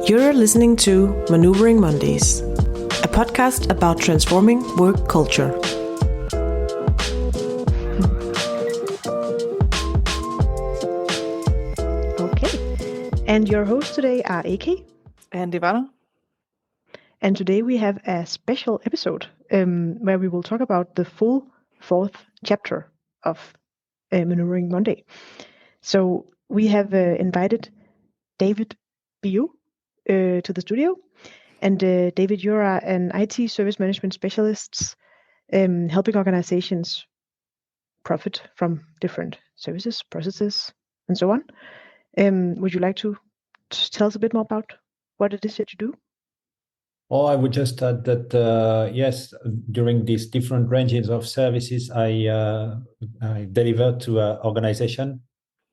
You're listening to Maneuvering Mondays, a podcast about transforming work culture. Okay, and your hosts today are AK and Ivana. And today we have a special episode where we will talk about the full fourth chapter of Maneuvering Monday. So we have invited David Billouz to the studio. And David, you are an IT service management specialist helping organizations profit from different services, processes, and so on. Would you like to tell us a bit more about what it is that you do? Oh, I would just add that, yes, during these different ranges of services I deliver to an organization,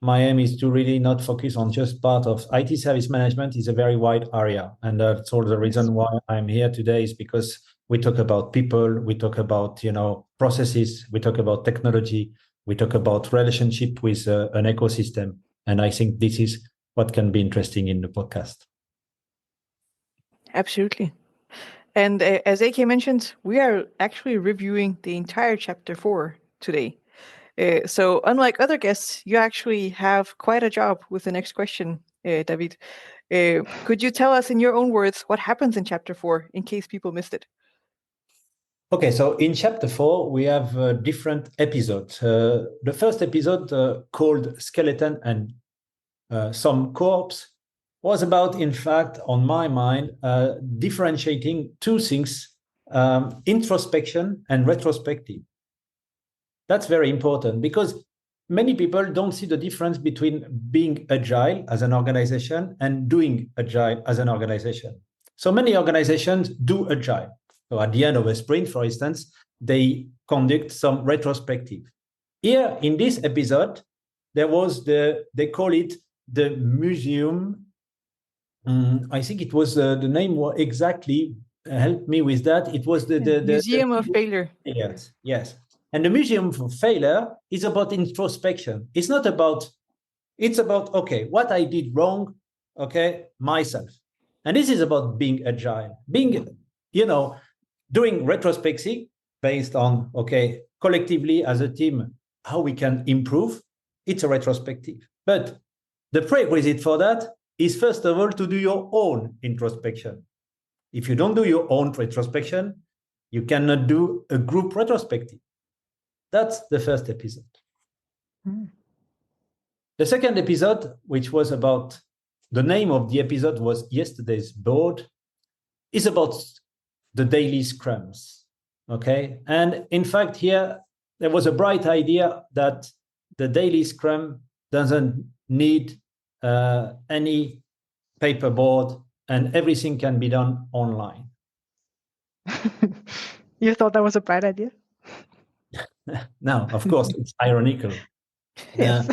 my aim is to really not focus on just part of IT service management. Is a very wide area. And that's all the reason why I'm here today is because we talk about people, we talk about, processes, we talk about technology, we talk about relationship with an ecosystem. And I think this is what can be interesting in the podcast. Absolutely. And as AK mentioned, we are actually reviewing the entire chapter 4 today. So unlike other guests, you actually have quite a job with the next question, David. Could you tell us in your own words what happens in chapter 4 in case people missed it? Okay, so in chapter 4, we have different episodes. The first episode called Skeleton and Some Corpse was about, in fact, on my mind, differentiating two things, introspection and retrospective. That's very important because many people don't see the difference between being agile as an organization and doing agile as an organization. So many organizations do agile. So at the end of a sprint, for instance, they conduct some retrospective. Here in this episode, there was they call it the museum. I think it was the name exactly helped me with that. It was the Museum of Failure. Yes. And the Museum of Failure is about introspection. It's about, okay, what I did wrong, okay, myself. And this is about being agile, doing retrospective based on, okay, collectively as a team, how we can improve. It's a retrospective. But the prerequisite for that is, first of all, to do your own introspection. If you don't do your own retrospection, you cannot do a group retrospective. That's the first episode. The second episode, which was about, the name of the episode was Yesterday's Board, is about the daily scrums, okay? And in fact, here, there was a bright idea that the daily scrum doesn't need any paperboard and everything can be done online. You thought that was a bright idea? No, of course, it's ironical. Yes.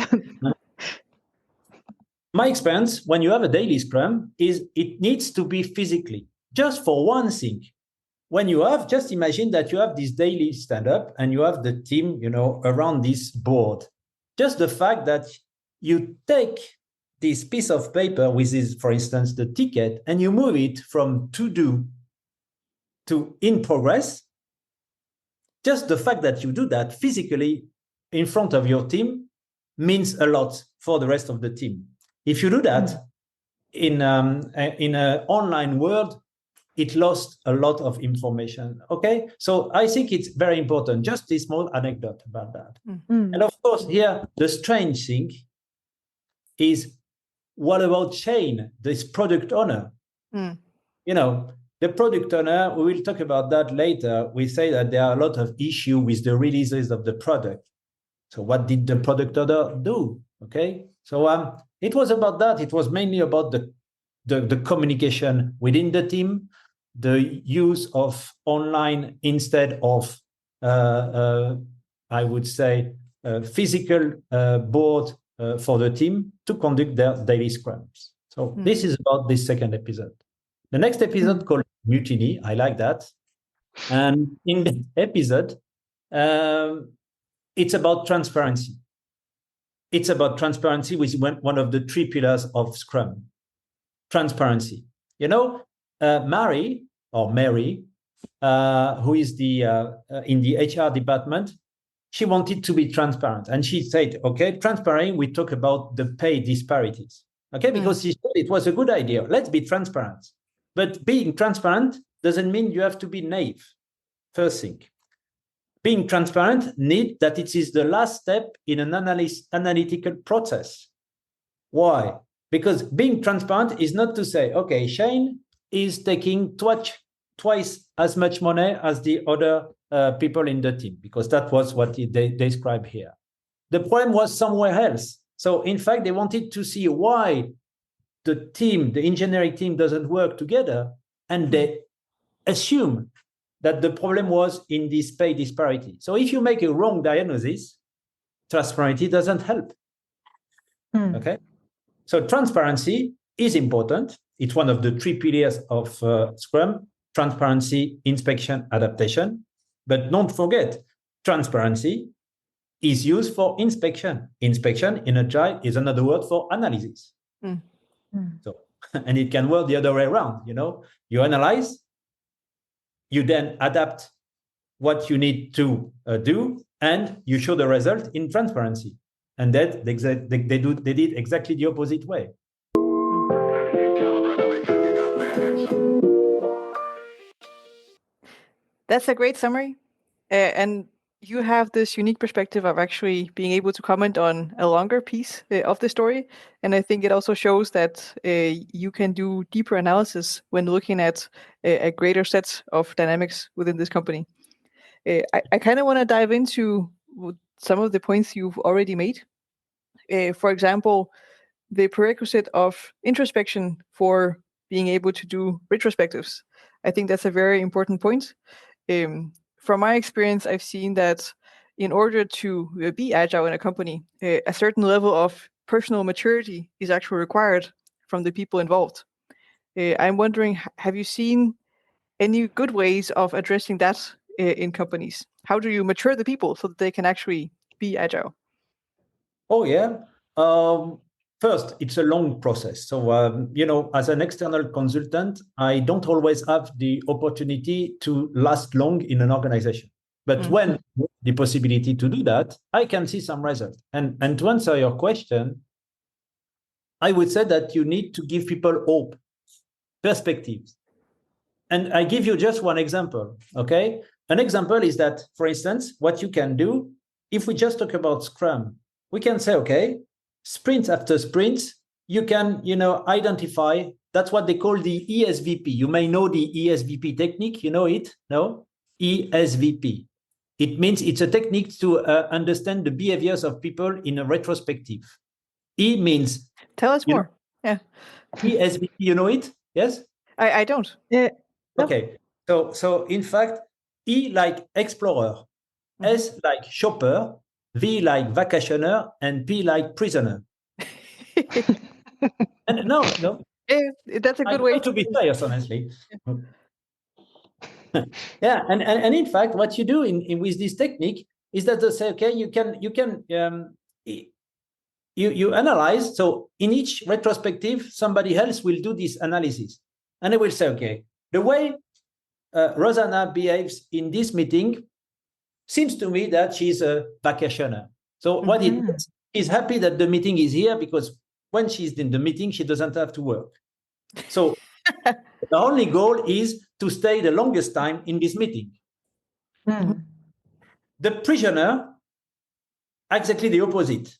My experience, when you have a daily scrum, is it needs to be physically. Just for one thing, when you have, just imagine that you have this daily stand-up and you have the team, around this board. Just the fact that you take this piece of paper with this, for instance, the ticket, and you move it from to do to in progress. Just the fact that you do that physically in front of your team means a lot for the rest of the team. If you do that in an online world, it lost a lot of information. Okay, so I think it's very important. Just a small anecdote about that. And of course, here the strange thing is, what about Shane, this product owner? The product owner, we will talk about that later. We say that there are a lot of issues with the releases of the product. So what did the product owner do? Okay, so it was about that. It was mainly about the communication within the team, the use of online instead of, I would say, physical board for the team to conduct their daily scrums. So this is about this second episode. The next episode called Mutiny, I like that. And in this episode, it's about transparency. It's about transparency, which is one of the three pillars of Scrum. Transparency. Mary, who is in the HR department, she wanted to be transparent. And she said, okay, transparent, we talk about the pay disparities. Okay, because she thought it was a good idea. Let's be transparent. But being transparent doesn't mean you have to be naive. First thing. Being transparent needs that it is the last step in an analytical process. Why? Because being transparent is not to say, okay, Shane is taking twice as much money as the other people in the team, because that was what they described here. The problem was somewhere else. So in fact, they wanted to see why the engineering team doesn't work together, and they assume that the problem was in this pay disparity. So if you make a wrong diagnosis, transparency doesn't help. Okay? So transparency is important. It's one of the 3 pillars of Scrum: transparency, inspection, adaptation. But don't forget, transparency is used for inspection. Inspection in Agile is another word for analysis. So, and it can work the other way around. You analyze, you then adapt what you need to do, and you show the result in transparency. And that they did exactly the opposite way. That's a great summary. And you have this unique perspective of actually being able to comment on a longer piece of the story. And I think it also shows that you can do deeper analysis when looking at a greater set of dynamics within this company. I kind of want to dive into some of the points you've already made. For example, the prerequisite of introspection for being able to do retrospectives. I think that's a very important point. From my experience, I've seen that in order to be agile in a company, a certain level of personal maturity is actually required from the people involved. I'm wondering, have you seen any good ways of addressing that in companies? How do you mature the people so that they can actually be agile? Oh, yeah. First, it's a long process. So, as an external consultant, I don't always have the opportunity to last long in an organization. But when the possibility to do that, I can see some results. And to answer your question, I would say that you need to give people hope, perspectives. And I give you just one example, okay? An example is that, for instance, what you can do, if we just talk about Scrum, we can say, okay, sprint after sprint, you can, identify, that's what they call the ESVP. You may know the ESVP technique, you know it, no? ESVP. It means it's a technique to understand the behaviors of people in a retrospective. E means... Tell us more. Yeah. ESVP, you know it? Yes? I don't. Yeah. Okay. So in fact, E like explorer, S like shopper, V like vacationer, and P like prisoner. And no. That's a good way to be serious, honestly. Yeah, and in fact, what you do with this technique is that they say, okay, you analyze. So in each retrospective, somebody else will do this analysis, and they will say, okay, the way Rosanna behaves in this meeting seems to me that she's a vacationer. So what it is, she's happy that the meeting is here because when she's in the meeting, she doesn't have to work. So the only goal is to stay the longest time in this meeting. The prisoner, exactly the opposite.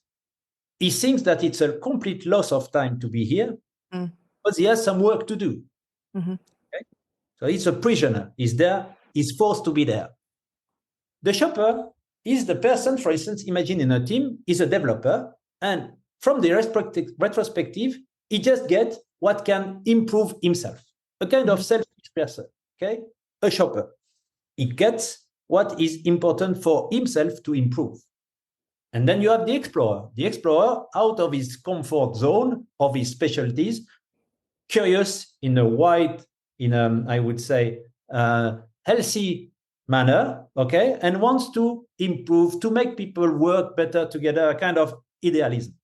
He thinks that it's a complete loss of time to be here because he has some work to do. Okay? So he's a prisoner. He's there. He's forced to be there. The shopper is the person, for instance, imagine in a team, is a developer. And from the retrospective, he just gets what can improve himself. A kind of selfish person, okay? A shopper. He gets what is important for himself to improve. And then you have the explorer. The explorer, out of his comfort zone, of his specialties, curious in a wide, I would say, healthy manner, okay, and wants to improve, to make people work better together, a kind of idealism.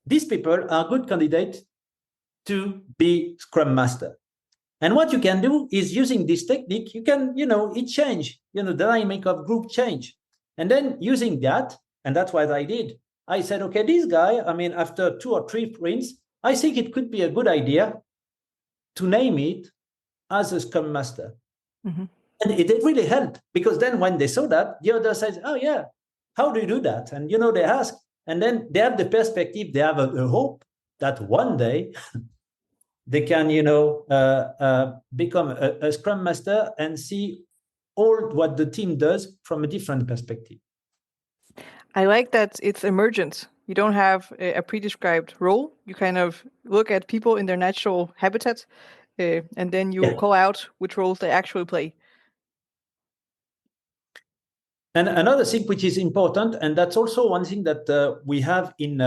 These people are good candidates to be Scrum Master. And what you can do is using this technique, you can, it change, the dynamic of group change. And then using that, and that's what I did. I said, okay, this guy, after 2 or 3 sprints, I think it could be a good idea to name it as a Scrum Master. Mm-hmm. And it really helped, because then when they saw that, the other says, oh yeah, how do you do that? And, they ask, and then they have the perspective, they have a hope that one day they can, become a Scrum Master and see all what the team does from a different perspective. I like that it's emergent. You don't have a pre-described role. You kind of look at people in their natural habitat, and then you call out which roles they actually play. And another thing which is important, and that's also one thing that we have in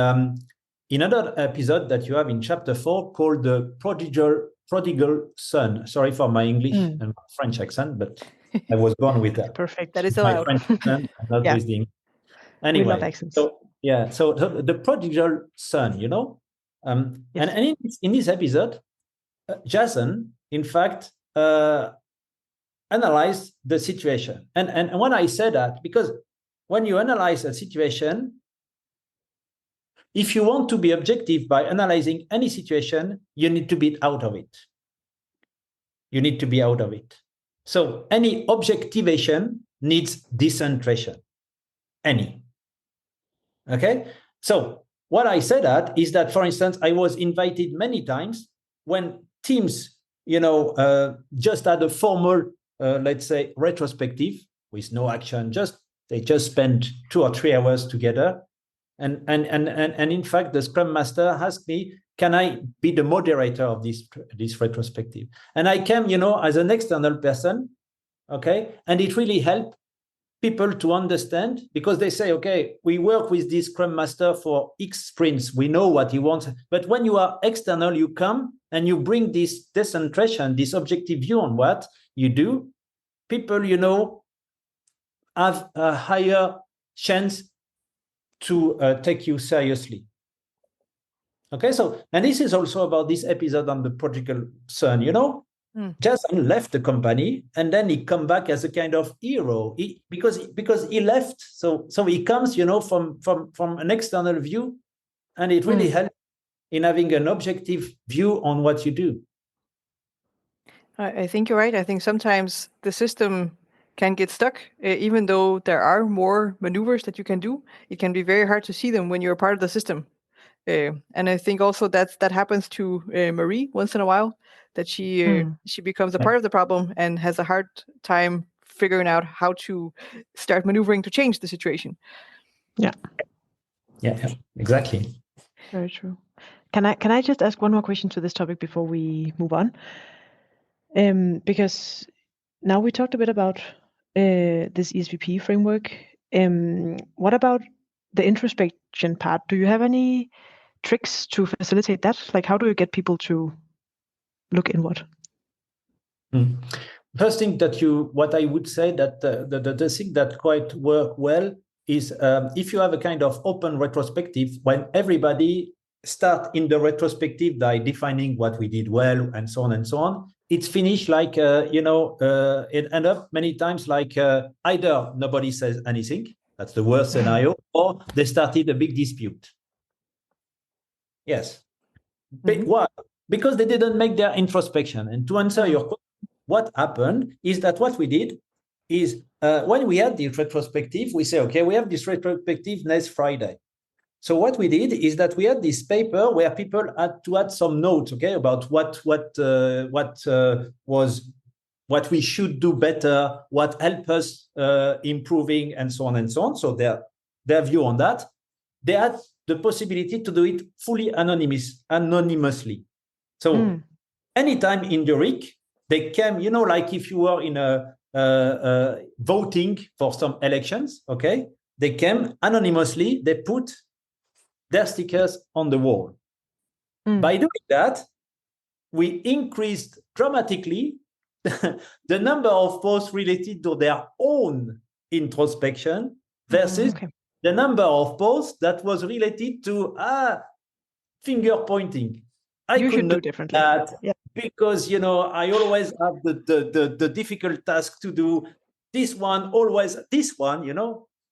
another episode that you have in chapter 4 called the prodigal son. Sorry for my English and my French accent, but I was born with that. Perfect. That is My allowed. French accent, not with the English. Anyway, we love accents. So the prodigal son, and in this episode, Jason, in fact, analyzed the situation. And when I say that, because when you analyze a situation, if you want to be objective by analyzing any situation, you need to be out of it. You need to be out of it. So any objectivation needs decentration. Any. Okay? So what I said is that, for instance, I was invited many times when teams, just had a formal, let's say, retrospective with no action, they just spent 2 or 3 hours together. And in fact, the Scrum Master asked me, can I be the moderator of this retrospective? And I came, as an external person, okay? And it really helped people to understand, because they say, okay, we work with this Scrum Master for X sprints. We know what he wants. But when you are external, you come and you bring this decentration, this objective view on what you do. People, have a higher chance to take you seriously. Okay, so, and this is also about this episode on the prodigal son, Jason left the company and then he come back as a kind of hero because he left. So he comes, from an external view, and it really helps in having an objective view on what you do. I think you're right. I think sometimes the system can get stuck, even though there are more maneuvers that you can do. It can be very hard to see them when you're a part of the system. And I think also that happens to Marie once in a while, that she becomes a part of the problem and has a hard time figuring out how to start maneuvering to change the situation. Yeah, exactly. Very true. Can I just ask one more question to this topic before we move on? Because now we talked a bit about this ESVP framework. What about the introspection part? Do you have any tricks to facilitate that? Like, how do you get people to look inward? First thing what I would say that the thing that quite work well is if you have a kind of open retrospective, when everybody start in the retrospective by defining what we did well and so on, it's finished like, it end up many times like either nobody says anything, that's the worst scenario, or they started a big dispute. Yes. Why? Because they didn't make their introspection. And to answer your question, what happened is that what we did is when we had the retrospective, we say, okay, we have this retrospective next Friday. So what we did is that we had this paper where people had to add some notes, okay, about what we should do better, what helped us improving, and so on and so on. So their view on that. They had the possibility to do it fully anonymously. So anytime in the week, they came, like if you were in a voting for some elections, okay, they came anonymously, they put their stickers on the wall. By doing that, we increased dramatically the number of posts related to their own introspection versus the number of posts that was related to finger pointing. I You could should do not do differently. that Yeah. because, I always have the difficult task to do this one, always this one,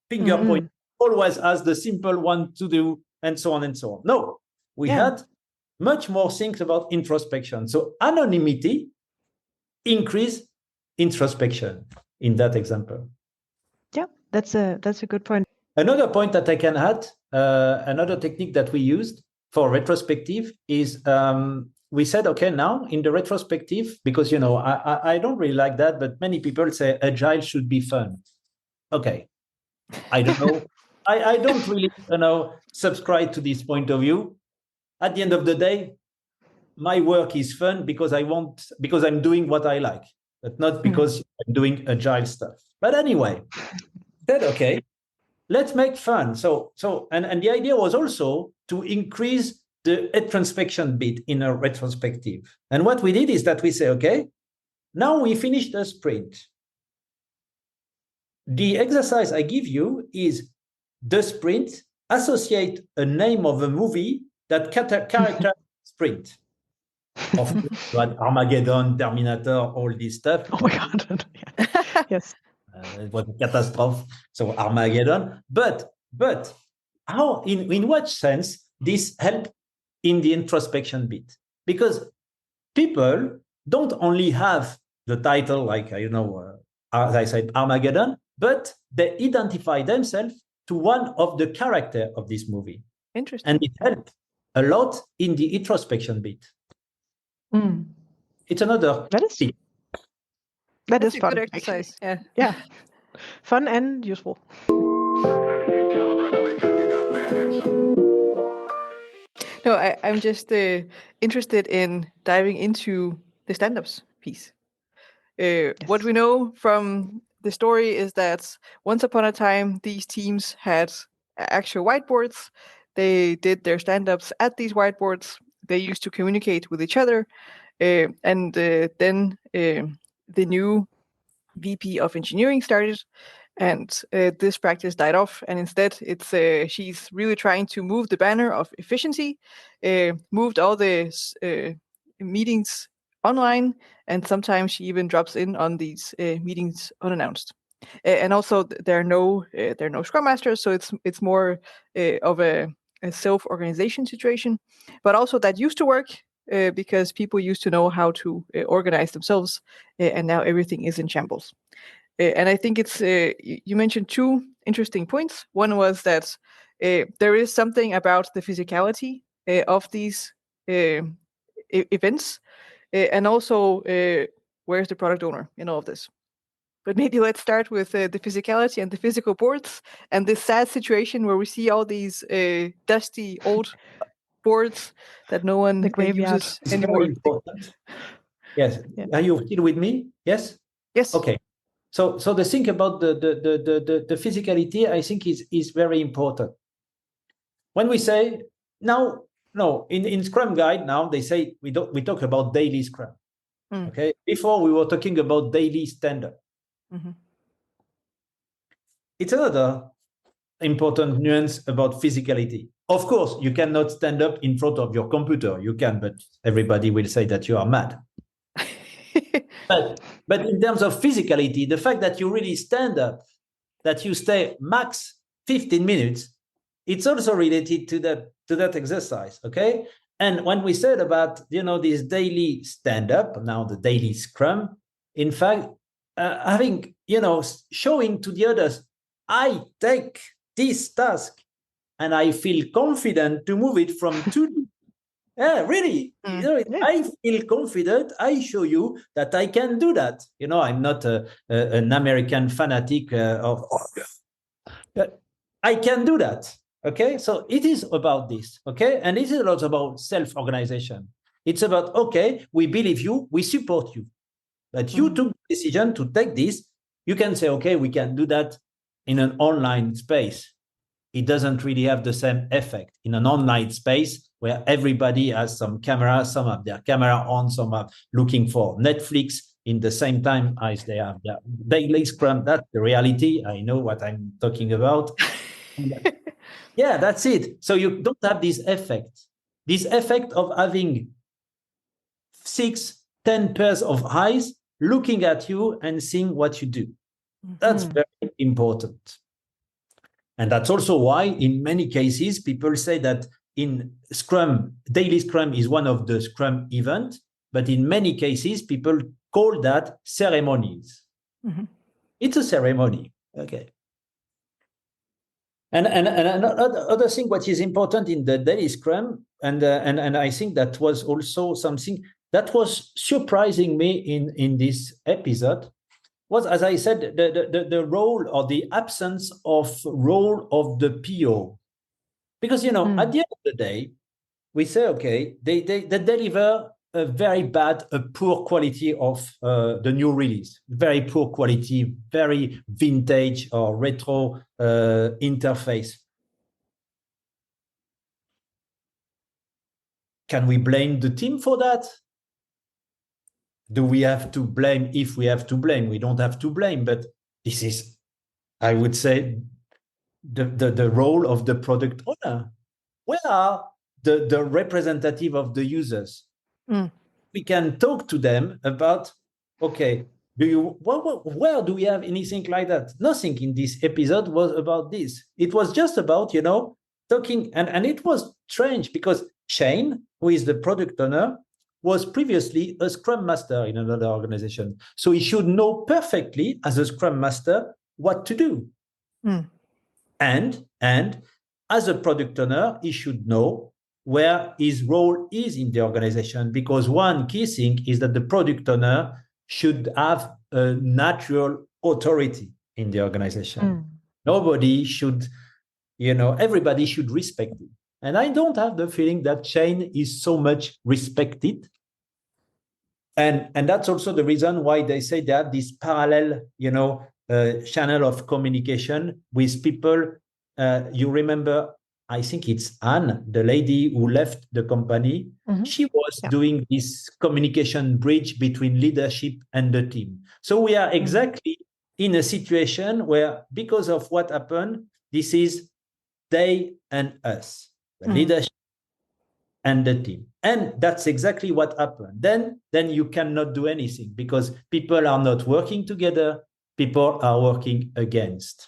finger point, always as the simple one to do, and so on and so on. No, we had much more things about introspection. So anonymity increase introspection in that example. Yeah, that's a good point. Another point that I can add, another technique that we used for retrospective is we said, okay, now in the retrospective, because, I don't really like that, but many people say agile should be fun. Okay. I don't know. I don't really, subscribe to this point of view. At the end of the day, my work is fun because I'm doing what I like, but not because I'm doing agile stuff. But anyway, said, okay, let's make fun. So and the idea was also to increase the retrospection bit in a retrospective. And what we did is that we say, okay, now we finished the sprint. The exercise I give you is the sprint, associate a name of a movie that character sprint. Of course, you had Armageddon, Terminator, all this stuff. Oh my God. Yes. It was a catastrophe. So Armageddon. But how, in what sense this help in the introspection bit? Because people don't only have the title, like, as I said, Armageddon, but they identify themselves to one of the character of this movie. Interesting. And it helps a lot in the introspection bit. It's another tip. That's a fun, good exercise. Actually. Yeah. Fun and useful. No, I'm just interested in diving into the stand-ups piece. What we know from the story is that once upon a time, these teams had actual whiteboards. They did their stand-ups at these whiteboards. They used to communicate with each other. And then the new VP of engineering started, and this practice died off. And instead, it's she's really trying to move the banner of efficiency, moved all the meetings online, and sometimes she even drops in on these meetings unannounced. And also, there are no scrum masters, so it's more of a self-organization situation. But also, that used to work because people used to know how to organize themselves, and now everything is in shambles. And I think it's you mentioned two interesting points. One was that there is something about the physicality of these events, and also where's the product owner in all of this. But maybe let's start with the physicality and the physical boards and this sad situation where we see all these dusty old boards that no one uses anymore. Very important. Yes. Yeah. Are you still with me? Yes. Yes. Okay. So the thing about the physicality, I think is very important. When we say now, no, in Scrum Guide now they say we talk about daily Scrum. Okay. Before we were talking about daily stand-up. It's another important nuance about physicality. Of course, you cannot stand up in front of your computer. You can, but everybody will say that you are mad. But in terms of physicality, the fact that you really stand up, that you stay max 15 minutes, it's also related to that exercise. Okay. And when we said about this daily stand-up, now the daily Scrum, in fact, having showing to the others, I take this task and I feel confident to move it from 2. Yeah, really. I feel confident. I show you that I can do that. I'm not an American fanatic but I can do that. Okay, so it is about this. Okay, and it is a lot about self-organization. It's about, okay, we believe you, we support you, but you took the decision to take this. You can say, okay, we can do that in an online space. It doesn't really have the same effect in an online space where everybody has some camera, some have their camera on, some are looking for Netflix in the same time as they have their daily Scrum. That's the reality. I know what I'm talking about. Yeah, that's it. So you don't have this effect of having 6, 10 pairs of eyes looking at you and seeing what you do. That's very important. And that's also why in many cases, people say that in Scrum, daily Scrum is one of the Scrum events, but in many cases, people call that ceremonies. It's a ceremony. Okay. And another thing, what is important in the daily Scrum, and I think that was also something that was surprising me in this episode, was, as I said, the role or the absence of role of the PO. Because, at the end of the day, we say, okay, they deliver a very bad, a poor quality of the new release, very poor quality, very vintage or retro interface. Can we blame the team for that? Do we have to blame? If we have to blame, we don't have to blame, but this is, I would say, the role of the product owner. Where are the representative of the users? We can talk to them about, okay, where do we have anything like that? Nothing in this episode was about this. It was just about, talking, and it was strange because Shane, who is the product owner, was previously a Scrum Master in another organization. So he should know perfectly, as a Scrum Master, what to do. And as a product owner, he should know where his role is in the organization, because one key thing is that the product owner should have a natural authority in the organization. Nobody should, everybody should respect it. And I don't have the feeling that Shane is so much respected. And that's also the reason why they say they have this parallel, channel of communication with people. You remember, I think it's Anne, the lady who left the company. She was doing this communication bridge between leadership and the team. So we are exactly in a situation where, because of what happened, this is they and us, the leadership and the team. And that's exactly what happened. Then you cannot do anything because people are not working together. People are working against.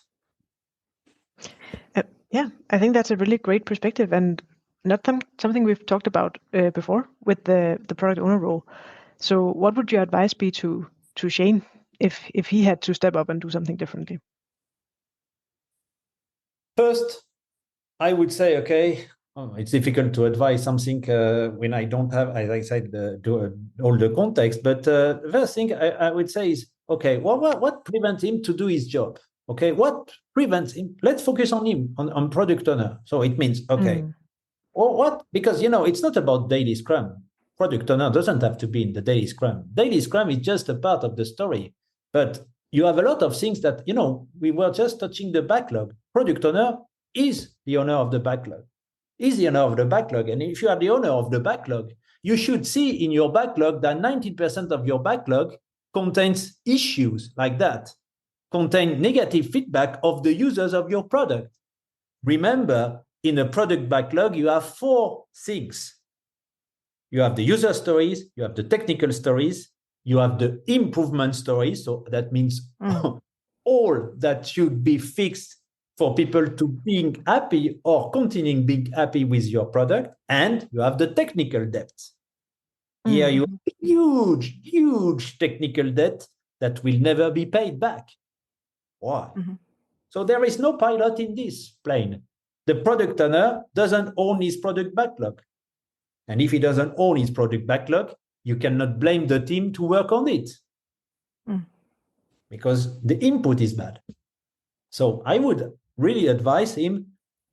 Yeah, I think that's a really great perspective, and not something we've talked about before with the product owner role. So what would your advice be to Shane if he had to step up and do something differently? First, I would say, okay, it's difficult to advise something when I don't have, as I said, all the context. But the first thing I would say is, okay, what prevents him to do his job? Okay, what prevents him? Let's focus on him, on product owner. So it means, okay, what? Because, it's not about daily Scrum. Product owner doesn't have to be in the daily Scrum. Daily Scrum is just a part of the story. But you have a lot of things that, we were just touching the backlog. Product owner is the owner of the backlog. Is the owner of the backlog. And if you are the owner of the backlog, you should see in your backlog that 90% of your backlog contains issues like that, contain negative feedback of the users of your product. Remember, in a product backlog, you have 4 things. You have the user stories, you have the technical stories, you have the improvement stories. So that means all that should be fixed for people to being happy or continuing being happy with your product. And you have the technical debt. Here you have a huge technical debt that will never be paid back. Why? So there is no pilot in this plane. The product owner doesn't own his product backlog. And if he doesn't own his product backlog, you cannot blame the team to work on it. Because the input is bad. So I would really advise him,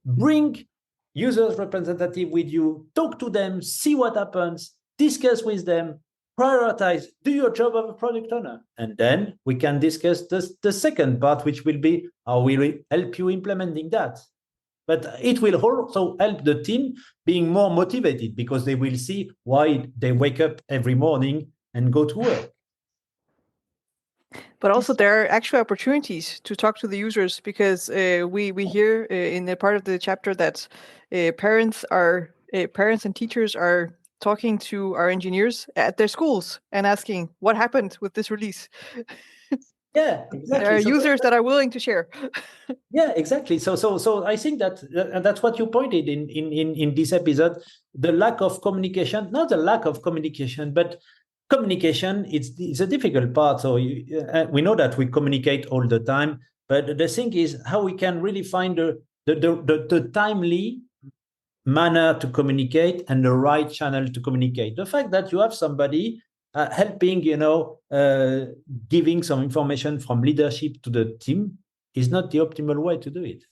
bring users representative with you, talk to them, see what happens, discuss with them, prioritize, do your job of a product owner. And then we can discuss the second part, which will be how we will help you implementing that. But it will also help the team being more motivated because they will see why they wake up every morning and go to work. But also there are actual opportunities to talk to the users because we hear in the part of the chapter that parents and teachers are talking to our engineers at their schools and asking what happened with this release. Yeah, exactly. There are users that are willing to share. Yeah, exactly. So I think that that's what you pointed in this episode: the lack of communication, not the lack of communication, but communication. It's a difficult part. So we know that we communicate all the time, but the thing is how we can really find the timely manner to communicate and the right channel to communicate. The fact that you have somebody helping, giving some information from leadership to the team is not the optimal way to do it.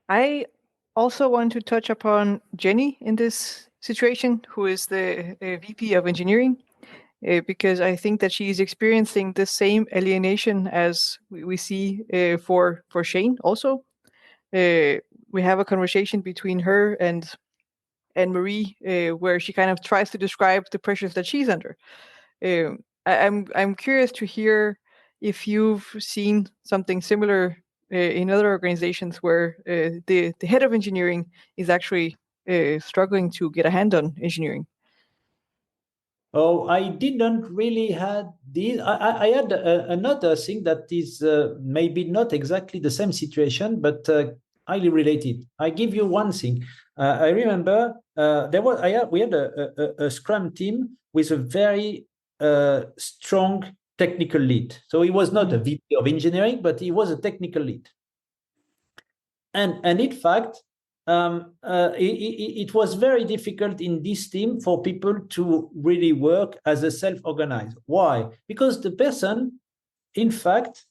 I also want to touch upon Jenny in this situation, who is the VP of engineering, because I think that she is experiencing the same alienation as we see for Shane also. We have a conversation between her and Marie where she kind of tries to describe the pressures that she's under. I'm curious to hear if you've seen something similar in other organizations where the head of engineering is actually struggling to get a hand on engineering. Oh, I didn't really had this. I had another thing that is maybe not exactly the same situation, but highly related. I give you one thing. I remember we had a Scrum team with a very strong technical lead. So he was not a VP of engineering, but he was a technical lead. And in fact, it was very difficult in this team for people to really work as a self-organized. Why? Because the person, in fact,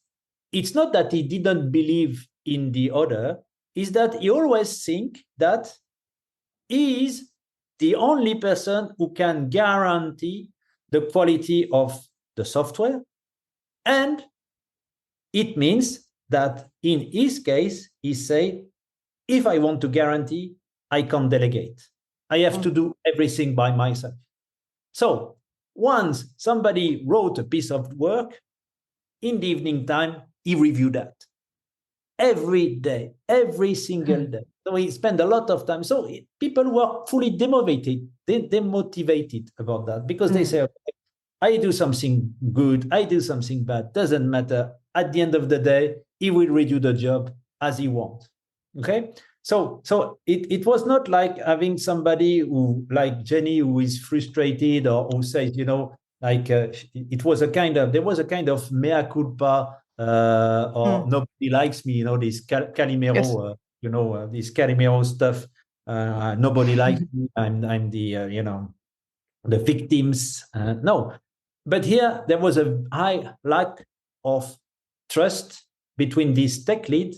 it's not that he didn't believe in the other, is that he always think that he is the only person who can guarantee the quality of the software. And it means that in his case, he say, if I want to guarantee, I can't delegate. I have to do everything by myself. So once somebody wrote a piece of work, in the evening time, he reviewed that. Every day, every single day. So he spent a lot of time. So people were fully demotivated about that because they say, okay, I do something good, I do something bad, doesn't matter. At the end of the day, he will redo the job as he wants. Okay, so it was not like having somebody who, like Jenny, who is frustrated or who says, it was there was a kind of mea culpa or nobody likes me, this Calimero, yes. This Calimero stuff. Nobody likes me. I'm the the victims. No, but here there was a high lack of trust between this tech lead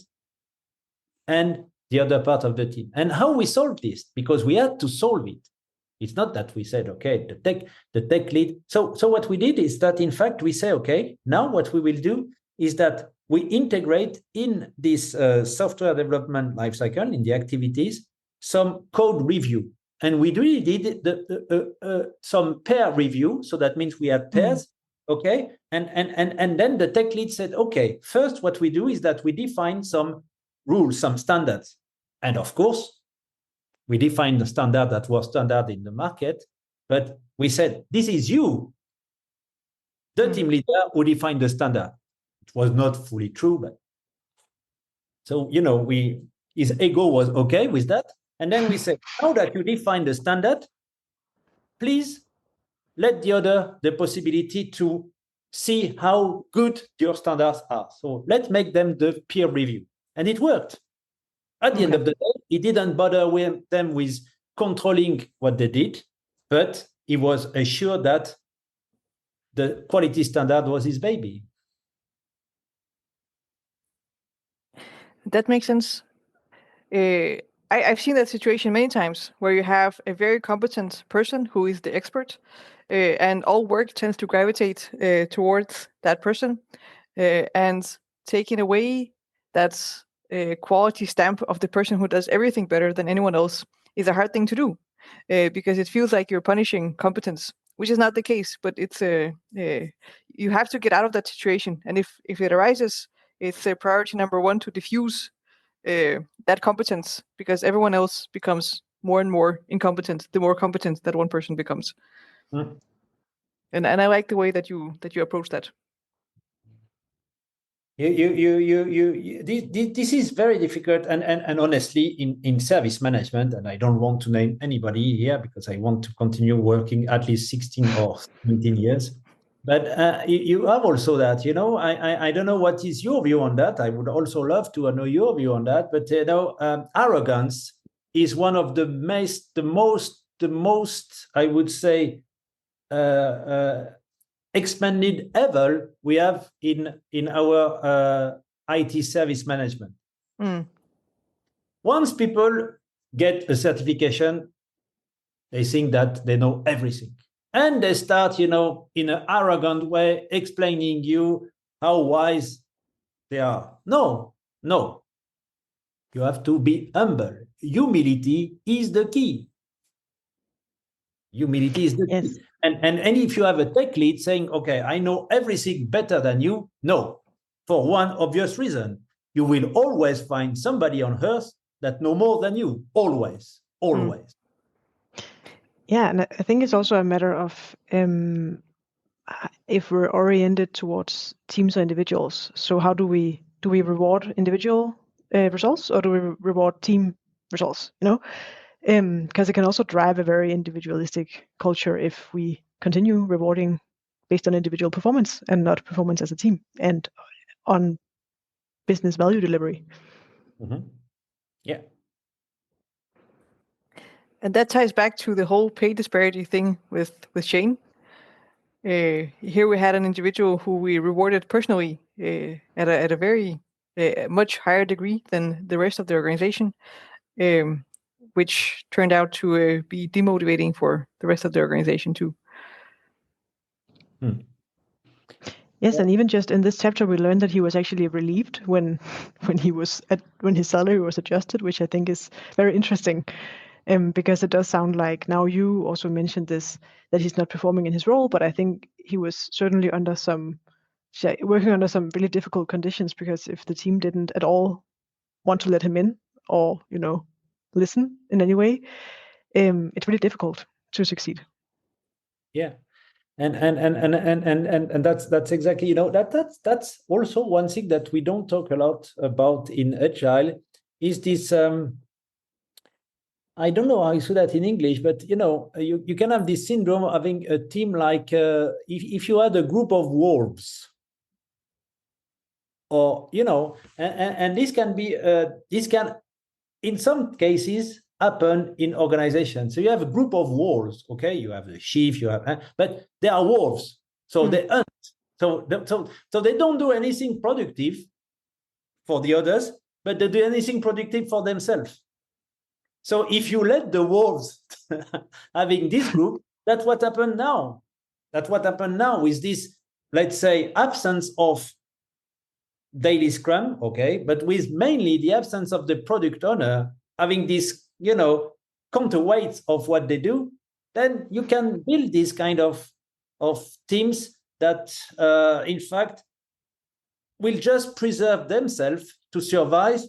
and the other part of the team. And how we solved this, because we had to solve it. It's not that we said, okay, the tech lead. So what we did is that, in fact, we say, okay, now what we will do is that we integrate in this software development lifecycle, in the activities, some code review. And we really did some pair review. So that means we had pairs, okay? And then the tech lead said, okay, first what we do is that we define some rules, some standards. And of course, we defined the standard that was standard in the market, but we said, this is you, the team leader, who defined the standard. It was not fully true, but so, his ego was okay with that. And then we said, now that you define the standard, please let the other the possibility to see how good your standards are. So let's make them the peer review. And it worked. At the end of the day, he didn't bother them with controlling what they did, but he was assured that the quality standard was his baby. That makes sense. I've seen that situation many times where you have a very competent person who is the expert, and all work tends to gravitate towards that person, and taking away that quality stamp of the person who does everything better than anyone else is a hard thing to do, because it feels like you're punishing competence, which is not the case. But it's you have to get out of that situation, and if it arises, it's priority number one to diffuse that competence, because everyone else becomes more and more incompetent the more competent that one person becomes. Mm. And I like the way that you approach that. This is very difficult, and honestly, in service management, and I don't want to name anybody here because I want to continue working at least 16 or 17 years. But you have also that, I don't know what is your view on that. I would also love to know your view on that. But arrogance is one of the most, I would say, expanded level we have in our IT service management. Mm. Once people get a certification, they think that they know everything. And they start, in an arrogant way, explaining you how wise they are. No. You have to be humble. Humility is the key. Humility is the Yes. key. And if you have a tech lead saying, okay, I know everything better than you, no, for one obvious reason. You will always find somebody on earth that know more than you. Always. Yeah, and I think it's also a matter of if we're oriented towards teams or individuals. So how do we reward individual results, or do we reward team results? Because it can also drive a very individualistic culture if we continue rewarding based on individual performance and not performance as a team and on business value delivery. Mm-hmm. Yeah. And that ties back to the whole pay disparity thing with Shane. Here we had an individual who we rewarded personally at a very much higher degree than the rest of the organization, which turned out to be demotivating for the rest of the organization too. Yes, and even just in this chapter, we learned that he was actually relieved when when his salary was adjusted, which I think is very interesting, because it does sound like, now you also mentioned this, that he's not performing in his role, but I think he was certainly working under some really difficult conditions, because if the team didn't at all want to let him in or listen in any way, it's really difficult to succeed. Yeah. And that's exactly, that's also one thing that we don't talk a lot about in Agile, is this I don't know how you say that in English, but you can have this syndrome of having a team like if you had a group of wolves, or and this can be this can in some cases happen in organizations. So you have a group of wolves, okay? You have the chief, but they are wolves, so they hunt. So they don't do anything productive for the others, but they do anything productive for themselves. So if you let the wolves having this group, that's what happened now. That's what happened now with this, let's say, absence of daily scrum, okay, but with mainly the absence of the product owner having this, counterweight of what they do. Then you can build this kind of teams that, in fact, will just preserve themselves to survive,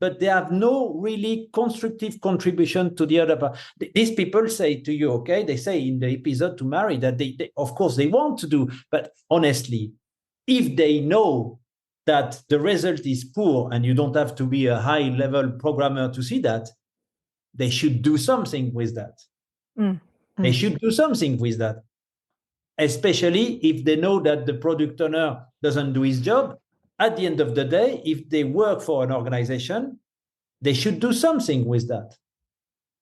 but they have no really constructive contribution to the other part. These people say to you, okay, they say in the episode to Mary that they of course they want to do, but honestly, if they know that the result is poor, and you don't have to be a high-level programmer to see that, they should do something with that. They should do something with that, especially if they know that the product owner doesn't do his job. At the end of the day, if they work for an organization, they should do something with that.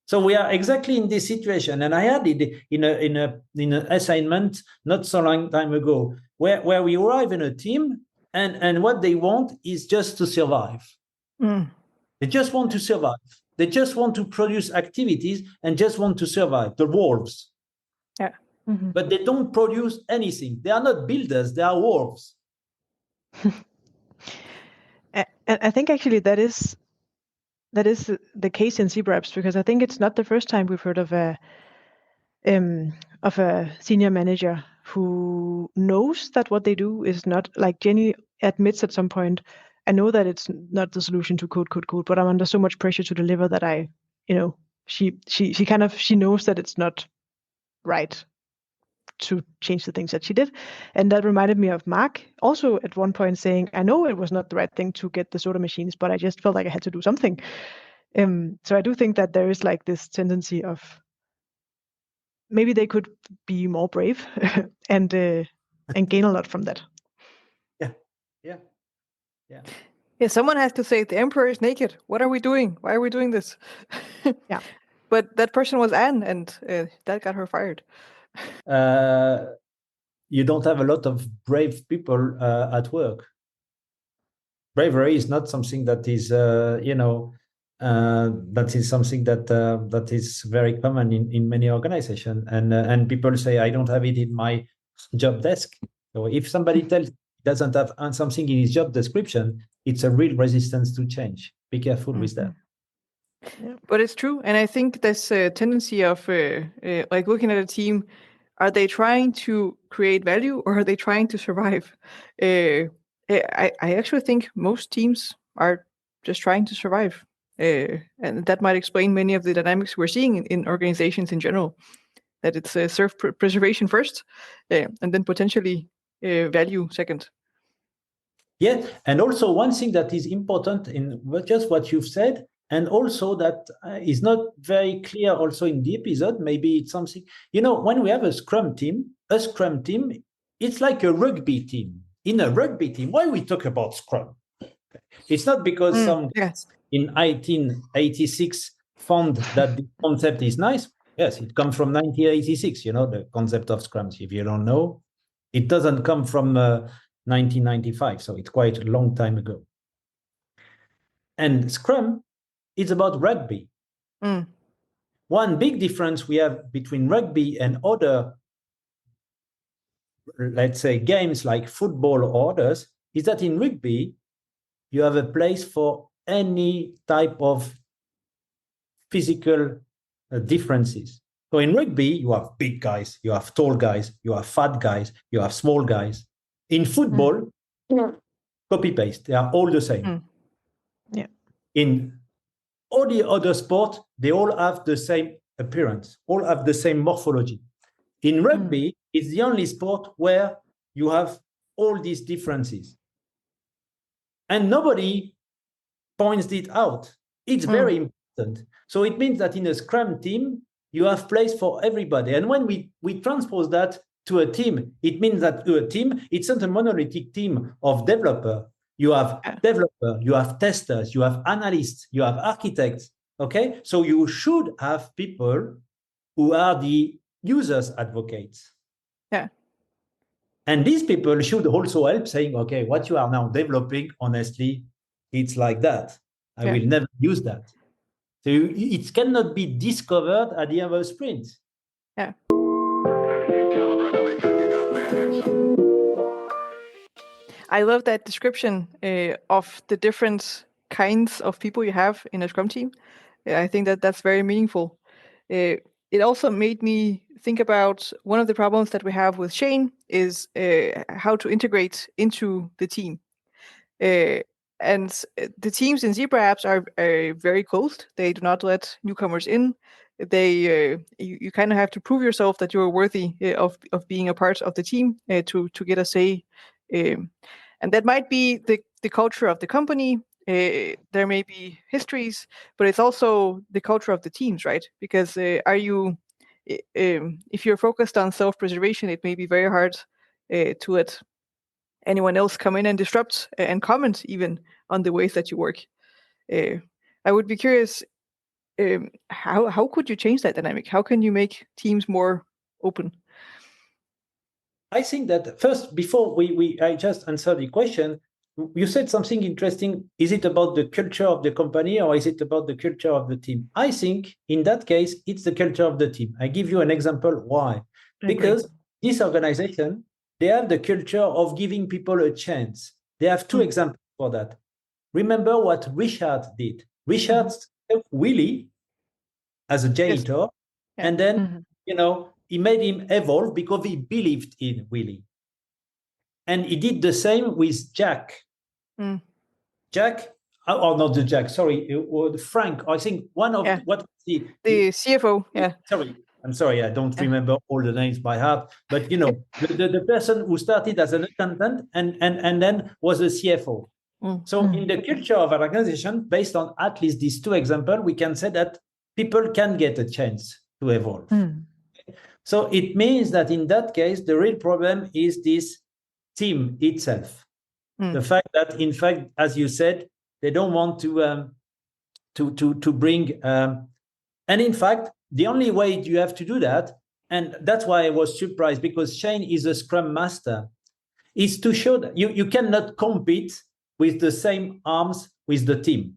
So we are exactly in this situation, and I had it in an assignment not so long time ago, where we arrive in a team, and what they want is just to survive. They just want to survive. They just want to produce activities and just want to survive. The wolves. Yeah. Mm-hmm. But they don't produce anything. They are not builders. They are wolves. And I think actually that is the case in Zebraps, because I think it's not the first time we've heard of a senior manager who knows that what they do is not, like Jenny admits at some point, I know that it's not the solution to code, but I'm under so much pressure to deliver that she knows that it's not right to change the things that she did. And that reminded me of Mark also at one point saying, I know it was not the right thing to get the soda machines, but I just felt like I had to do something. So I do think that there is like this tendency of maybe they could be more brave and gain a lot from that. Yeah, someone has to say the emperor is naked. What are we doing? Why are we doing this? Yeah. But that person was Anne, and that got her fired. You don't have a lot of brave people at work. Bravery is not something that is, that is something that is very common in many organizations. And people say, I don't have it in my job desk. So if somebody tells he doesn't have something in his job description, it's a real resistance to change. Be careful with that. Yeah. But it's true. And I think this tendency of like looking at a team, are they trying to create value or are they trying to survive? I actually think most teams are just trying to survive. And that might explain many of the dynamics we're seeing in organizations in general, that it's self-preservation first, and then potentially value second. Yeah, and also one thing that is important in just what you've said, and also that is not very clear also in the episode, maybe it's something, when we have a scrum team, it's like a rugby team. In a rugby team, why we talk about scrum? It's not because in 1886 found that the concept is nice. Yes, it comes from 1986, the concept of scrum. If you don't know, it doesn't come from 1995, so it's quite a long time ago. And scrum is about rugby. One big difference we have between rugby and other, let's say, games like football or others, is that in rugby, you have a place for any type of physical differences. So in rugby, you have big guys, you have tall guys, you have fat guys, you have small guys. In football, copy-paste, they are all the same. Yeah. In all the other sports, they all have the same appearance, all have the same morphology. In rugby, it's the only sport where you have all these differences. And nobody points it out. It's very important. So it means that in a Scrum team, you have place for everybody. And when we transpose that to a team, it means that a team, it's not a monolithic team of developer. You have developer, you have testers, you have analysts, you have architects. Okay, so you should have people who are the users' advocates. Yeah. And these people should also help saying, okay, what you are now developing, honestly, it's like that. I will never use that. So it cannot be discovered at the end of a sprint. Yeah. I love that description of the different kinds of people you have in a Scrum team. I think that's very meaningful. It also made me think about one of the problems that we have with Shane is how to integrate into the team. And the teams in Zebra apps are very closed. They do not let newcomers in. They you kind of have to prove yourself that you are worthy of being a part of the team to get a say. And that might be the culture of the company. There may be histories, but it's also the culture of the teams, right? Because if you're focused on self-preservation, it may be very hard to let anyone else come in and disrupt and comment even on the ways that you work. I would be curious, how could you change that dynamic? How can you make teams more open? I think that first, before I just answer the question, you said something interesting. Is it about the culture of the company or is it about the culture of the team? I think in that case, it's the culture of the team. I give you an example. Why? Because this organization, they have the culture of giving people a chance. They have two examples for that. Remember what Richard did. Richard took Willie as a janitor, and then, he made him evolve because he believed in Willie. And he did the same with Jack. Jack, or not the Jack, sorry, or Frank. I think one of what the CFO. Yeah. I'm sorry, I don't remember all the names by heart, but the person who started as an accountant and then was a CFO. So in the culture of an organization, based on at least these two examples, we can say that people can get a chance to evolve. So it means that in that case, the real problem is this team itself. The fact that, in fact, as you said, they don't want to bring, and in fact, the only way you have to do that, and that's why I was surprised, because Shane is a Scrum Master, is to show that you cannot compete with the same arms with the team.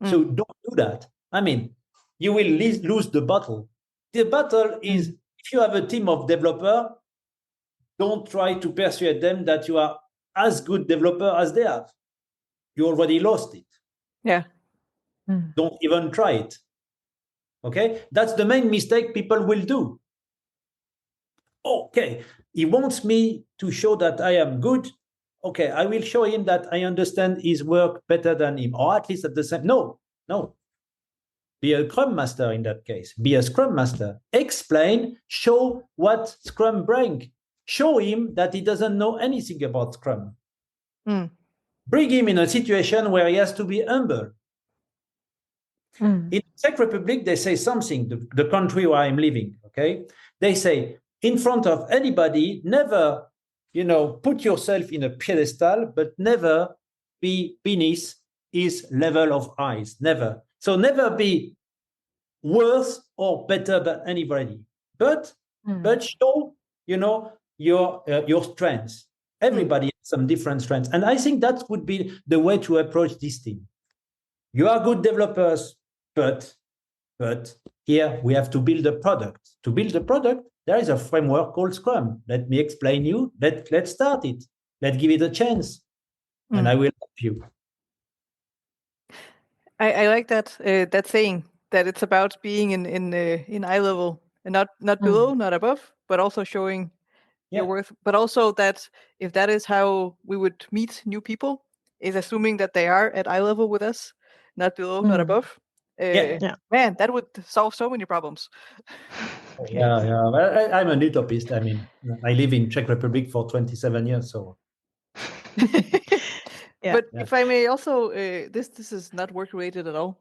So don't do that. I mean, you will lose the battle. The battle is, if you have a team of developers, don't try to persuade them that you are as good developer as they have. You already lost it. Yeah. Don't even try it. Okay? That's the main mistake people will do. Okay, he wants me to show that I am good. Okay, I will show him that I understand his work better than him, or at least at the same. No. Be a Scrum Master in that case. Be a Scrum Master. Explain, show what Scrum brings. Show him that he doesn't know anything about Scrum. Bring him in a situation where he has to be humble. In the Czech Republic, they say something, the country where I'm living, okay? They say, in front of anybody, never, put yourself in a pedestal, but never be beneath his level of eyes. Never. So never be worse or better than anybody, but show, your strengths. Everybody has some different strengths. And I think that would be the way to approach this team. You are good developers, but here we have to build a product. To build a product, there is a framework called Scrum. Let me explain you. Let's start it. Let's give it a chance. And I will help you. I like that saying, that it's about being in eye level and not below, not above, but also showing your worth. But also that if that is how we would meet new people, is assuming that they are at eye level with us, not below, not above. Man, that would solve so many problems. Yeah. Well, I'm an utopist. I mean, I live in Czech Republic for 27 years, so. But if I may also, this is not work related at all.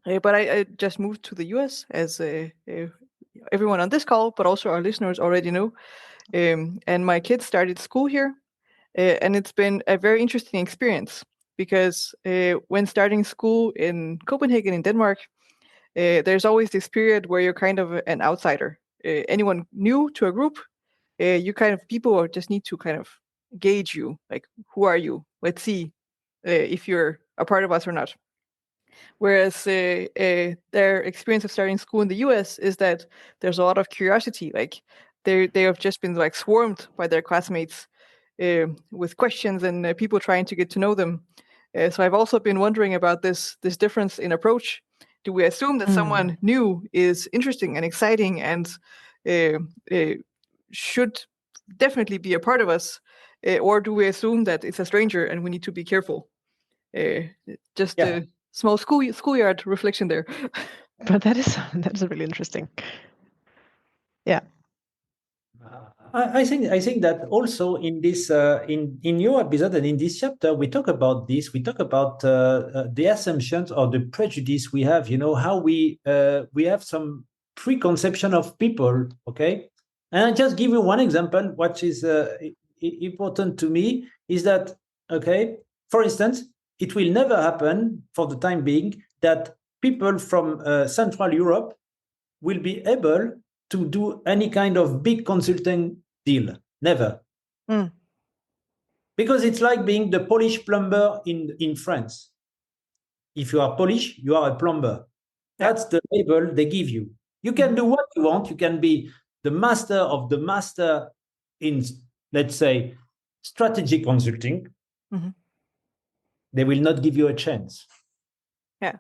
But I just moved to the US, as everyone on this call, but also our listeners already know. And my kids started school here, and it's been a very interesting experience because when starting school in Copenhagen, in Denmark, there's always this period where you're kind of an outsider. Anyone new to a group, people just need to kind of gauge you, like, who are you? Let's see if you're a part of us or not. Whereas their experience of starting school in the US is that there's a lot of curiosity. Like they have just been like swarmed by their classmates with questions and people trying to get to know them. So I've also been wondering about this difference in approach. Do we assume that someone new is interesting and exciting and should definitely be a part of us, or do we assume that it's a stranger and we need to be careful? Just a small schoolyard reflection there. But that's really interesting. Yeah. I think that also in this in your episode and in this chapter we talk about this. We talk about the assumptions or the prejudice we have. How we have some preconception of people. Okay, and I just give you one example. What is important to me is that, okay, for instance, it will never happen for the time being that people from Central Europe will be able to do any kind of big consulting deal. Never. Because it's like being the Polish plumber in France. If you are Polish, you are a plumber. That's the label they give you. You can do what you want. You can be the master of the master in, let's say, strategic consulting. They will not give you a chance. Yeah.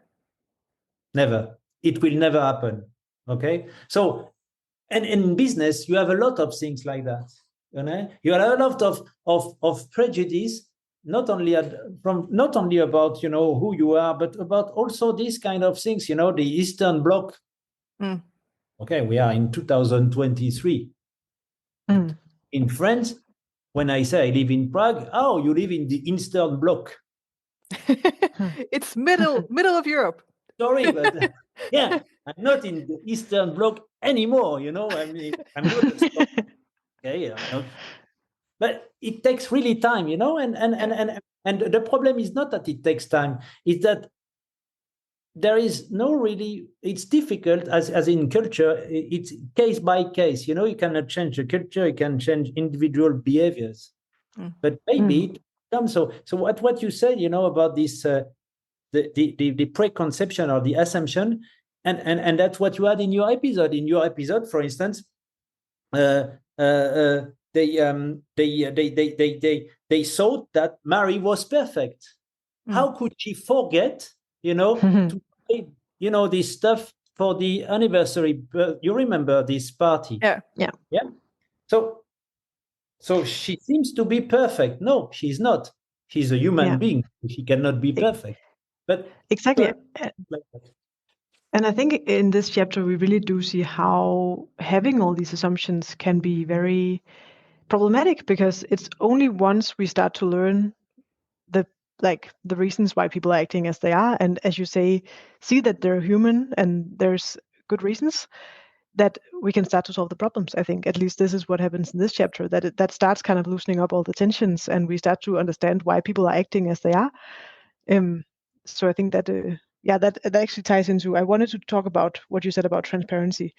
Never. It will never happen. Okay? So, and in business, you have a lot of things like that. You have a lot of prejudice not only about who you are, but about also these kind of things. The Eastern Bloc. Okay, we are in 2023. In France, when I say I live in Prague, oh, you live in the Eastern Bloc. It's middle of Europe. Sorry, but yeah, I'm not in the Eastern Bloc anymore. I mean, I'm not. Okay, but it takes really time, and the problem is not that it takes time; it's that there is no really. It's difficult as in culture. It's case by case. You cannot change the culture. You can change individual behaviors, but maybe it comes. So what you said, about this. The preconception or the assumption, and that's what you had in your episode. In your episode, for instance, they thought that Mary was perfect. How could she forget, to pay, this stuff for the anniversary? You remember this party? Yeah. So she seems to be perfect. No, she's not. She's a human being. She cannot be perfect. But exactly. And I think in this chapter, we really do see how having all these assumptions can be very problematic, because it's only once we start to learn the reasons why people are acting as they are, and as you say, see that they're human and there's good reasons, that we can start to solve the problems. I think at least this is what happens in this chapter, that starts kind of loosening up all the tensions, and we start to understand why people are acting as they are. So I think that that actually ties into, I wanted to talk about what you said about transparency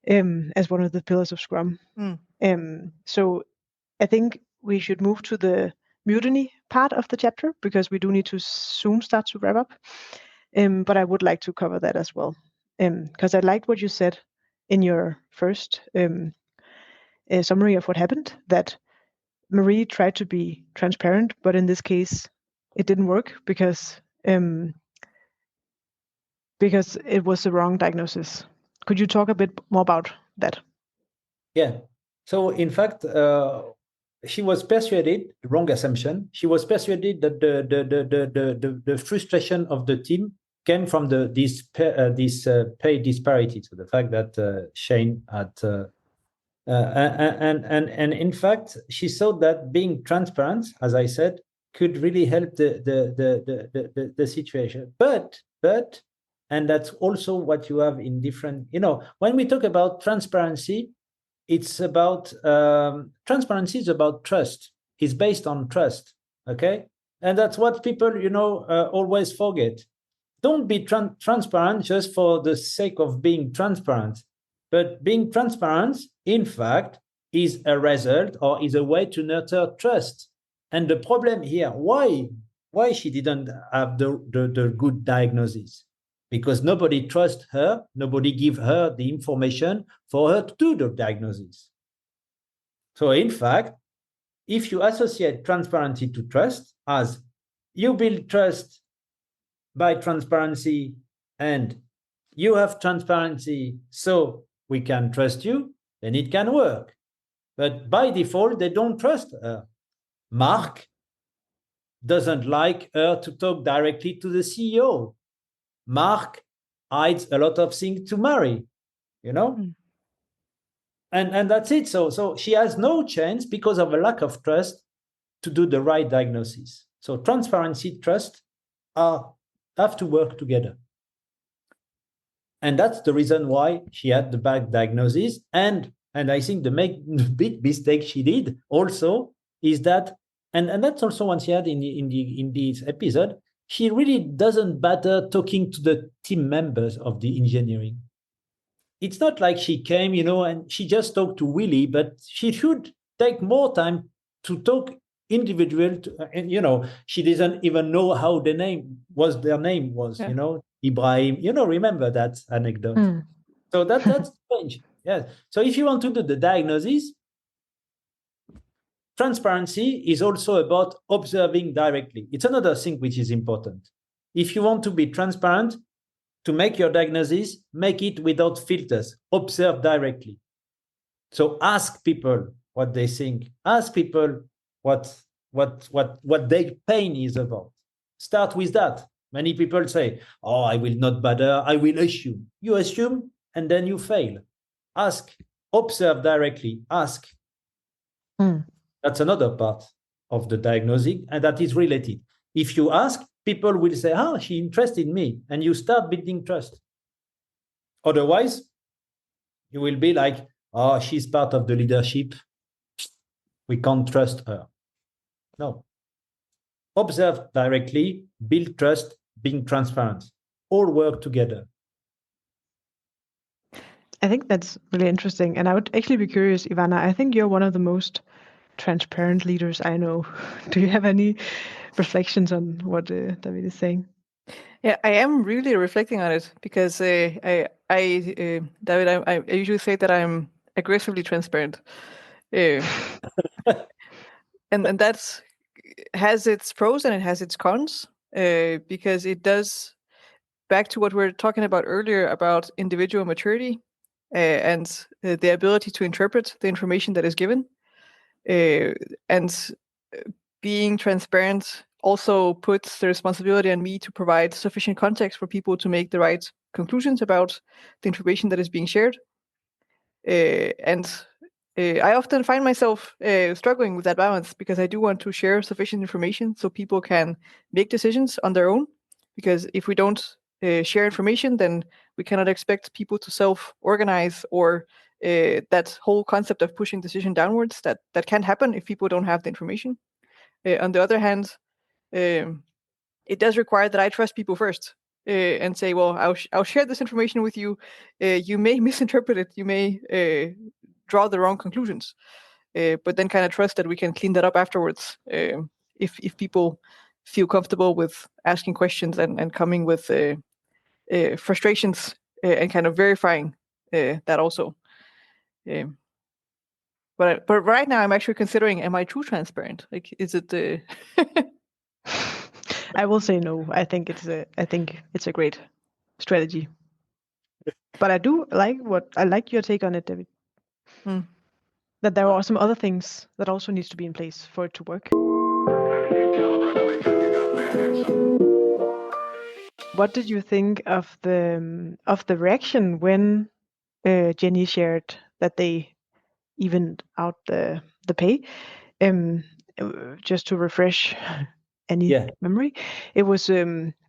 as one of the pillars of Scrum. So I think we should move to the mutiny part of the chapter, because we do need to soon start to wrap up. But I would like to cover that as well, because I liked what you said in your first summary of what happened, that Marie tried to be transparent, but in this case, it didn't work because it was the wrong diagnosis. Could you talk a bit more about that? Yeah. So in fact, she was persuaded, wrong assumption. She was persuaded that the frustration of the team came from this pay disparity. So the fact that Shane had, and in fact, she thought that being transparent, as I said, could really help the situation. But and that's also what you have in different. When we talk about transparency, it's about transparency is about trust. It's based on trust. Okay, and that's what people always forget. Don't be transparent just for the sake of being transparent, but being transparent, in fact, is a result or is a way to nurture trust. And the problem here, why she didn't have the good diagnosis? Because nobody trusts her, nobody give her the information for her to do the diagnosis. So in fact, if you associate transparency to trust, as you build trust by transparency and you have transparency, so we can trust you, then it can work. But by default, they don't trust her. Mark doesn't like her to talk directly to the CEO. Mark hides a lot of things to Mary, and that's it. So she has no chance because of a lack of trust to do the right diagnosis. So transparency, trust have to work together. And that's the reason why she had the bad diagnosis. And I think the big mistake she did also is that, and that's also one she had in this episode, she really doesn't bother talking to the team members of the engineering. It's not like she came, and she just talked to Willie, but she should take more time to talk individual. And she doesn't even know how their name was. Ibrahim. Remember that anecdote. So that's strange. Yeah. So if you want to do the diagnosis, transparency is also about observing directly. It's another thing which is important. If you want to be transparent, to make your diagnosis, make it without filters. Observe directly. So ask people what they think. Ask people what what their pain is about. Start with that. Many people say, "Oh, I will not bother. I will assume." You assume, and then you fail. Ask, observe directly. Ask. That's another part of the diagnosing, and that is related. If you ask, people will say, "Ah, she interested in me," and you start building trust. Otherwise, you will be like, "Oh, she's part of the leadership. We can't trust her." No. Observe directly, build trust, being transparent. All work together. I think that's really interesting. And I would actually be curious, Ivana, I think you're one of the most transparent leaders I know. Do you have any reflections on what David is saying? Yeah, I am really reflecting on it because David, I usually say that I'm aggressively transparent, and that's has its pros and it has its cons, because it does, back to what we were talking about earlier about individual maturity, and the ability to interpret the information that is given, and being transparent also puts the responsibility on me to provide sufficient context for people to make the right conclusions about the information that is being shared. And I often find myself struggling with that balance because I do want to share sufficient information so people can make decisions on their own. Because if we don't share information, then we cannot expect people to self-organize, or that whole concept of pushing decision downwards, that can't happen if people don't have the information. On the other hand, it does require that I trust people first, and say, well, I'll share this information with you. You may misinterpret it. You may draw the wrong conclusions, but then kind of trust that we can clean that up afterwards, if people feel comfortable with asking questions and coming with frustrations, and kind of verifying that also. But right now I'm actually considering, am I too transparent? Like, is it? I will say no. I think it's a great strategy. But I like your take on it, David. That there are some other things that also needs to be in place for it to work. What did you think of the reaction when Jenny shared that they evened out the pay? Just to refresh any memory, it was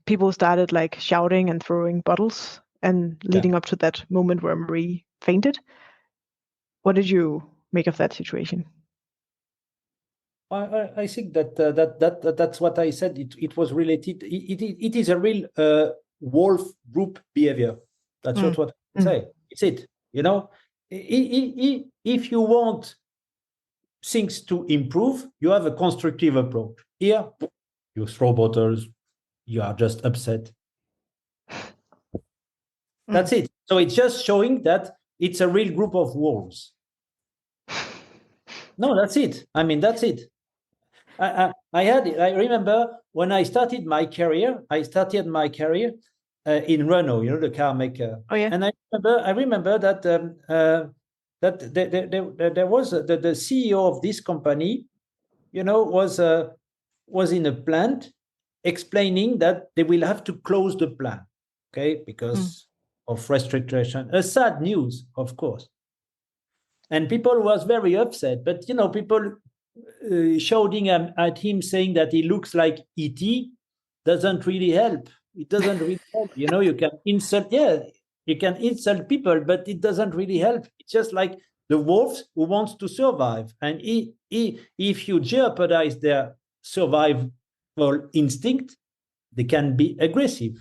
people started like shouting and throwing bottles, and leading up to that moment where Marie fainted. What did you make of that situation? I think that's what I said. It was related. It is a real wolf group behavior. That's what I say. It's it. You know, if you want things to improve, you have a constructive approach. Here, you throw bottles. You are just upset. That's it. So it's just showing that it's a real group of wolves. No, that's it. I mean, that's it. I remember when I started my career. I started my career in Renault, you know, the car maker. Oh yeah. And I remember that that there was the CEO of this company, you know, was in a plant explaining that they will have to close the plant, okay, because of restriction. A sad news, of course. And people was very upset, but you know, people shouting at him saying that he looks like E.T. doesn't really help. It doesn't really help. You know, you can insult people, but it doesn't really help. It's just like the wolves who wants to survive. And if you jeopardize their survival instinct, they can be aggressive.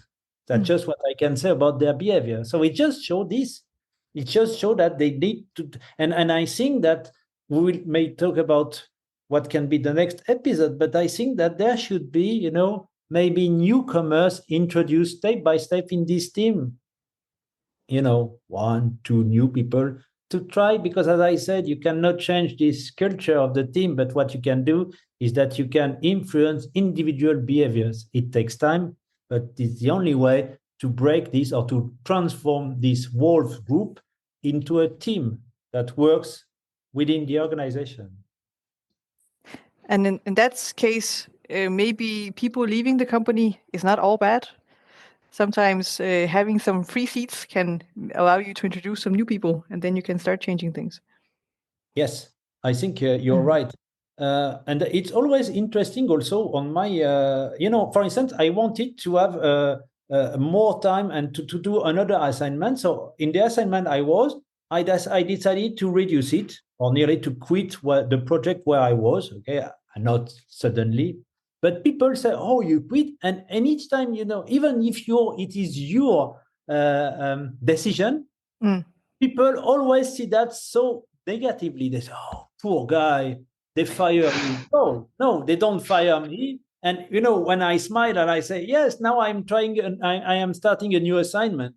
That's just what I can say about their behavior. So it just showed this. It just showed that they need to, and I think that we may talk about what can be the next episode, but I think that there should be, you know, maybe newcomers introduced step by step in this team. You know, 1, 2 new people to try, because as I said, you cannot change this culture of the team, but what you can do is that you can influence individual behaviors. It takes time, but it's the only way to break this or to transform this wolf group into a team that works within the organization. And in that case, maybe people leaving the company is not all bad. Sometimes having some free seats can allow you to introduce some new people, and then you can start changing things. Yes, I think you're right. And it's always interesting also on my, for instance, I wanted to have more time and to do another assignment. So in the assignment I decided to reduce it or nearly to quit the project where I was, okay, not suddenly. But people say, oh, you quit. And each time, even if it is your decision, people always see that so negatively. They say, oh, poor guy, they fire you. No, they don't fire me. And, when I smile and I say, yes, now I am starting a new assignment,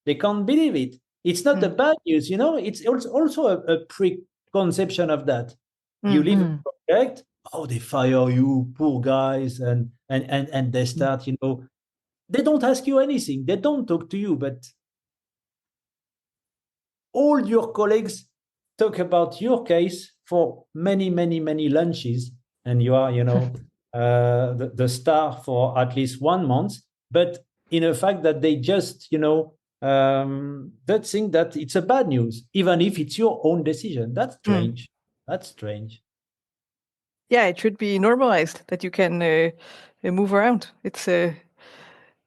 they can't believe it. It's not the bad news, it's also a preconception of that. You leave a project, oh, they fire you, poor guys, and they start, they don't ask you anything. They don't talk to you, but all your colleagues talk about your case for many, many, many lunches, and you are, the star for at least 1 month. But in a fact that they just, that think that it's a bad news, even if it's your own decision. That's strange. That's strange. Yeah, it should be normalized that you can move around. It's the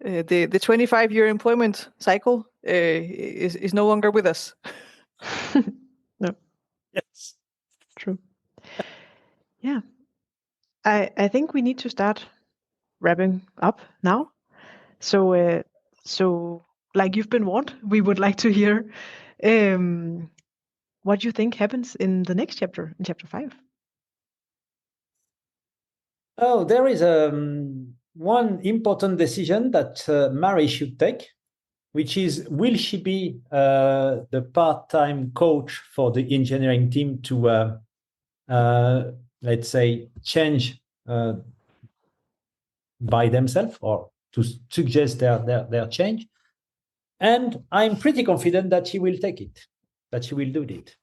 25-year employment cycle is no longer with us. No. Yes. True. Yeah. I think we need to start wrapping up now. So like you've been warned, we would like to hear what you think happens in the next chapter, in chapter 5. Oh, there is one important decision that Mary should take, which is, will she be the part-time coach for the engineering team to, let's say, change by themselves or to suggest their change? And I'm pretty confident that she will take it, that she will do it.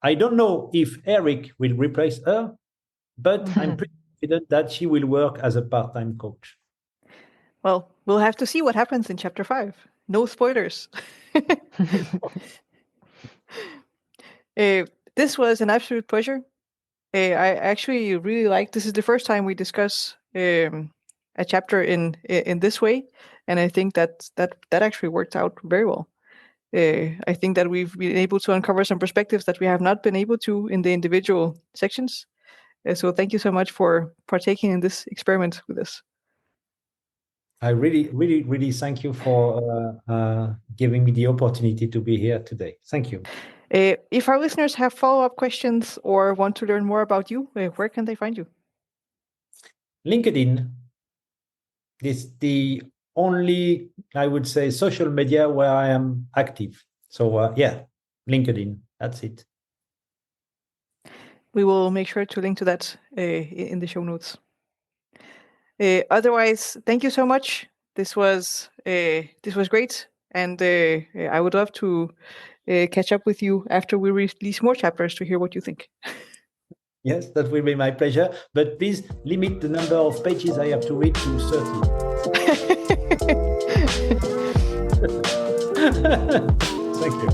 I don't know if Eric will replace her, but I'm pretty confident that she will work as a part-time coach. Well, we'll have to see what happens in chapter 5. No spoilers. This was an absolute pleasure. I actually really like, this is the first time we discuss a chapter in this way, and I think that actually worked out very well. I think that we've been able to uncover some perspectives that we have not been able to in the individual sections. So thank you so much for partaking in this experiment with us. I really, really, really thank you for giving me the opportunity to be here today. Thank you. If our listeners have follow-up questions or want to learn more about you, where can they find you? LinkedIn is the only, I would say, social media where I am active. So yeah, LinkedIn, that's it. We will make sure to link to that in the show notes. Otherwise, thank you so much. This was great, and I would love to catch up with you after we release more chapters to hear what you think. Yes, that will be my pleasure. But please limit the number of pages I have to read to 30. Thank you.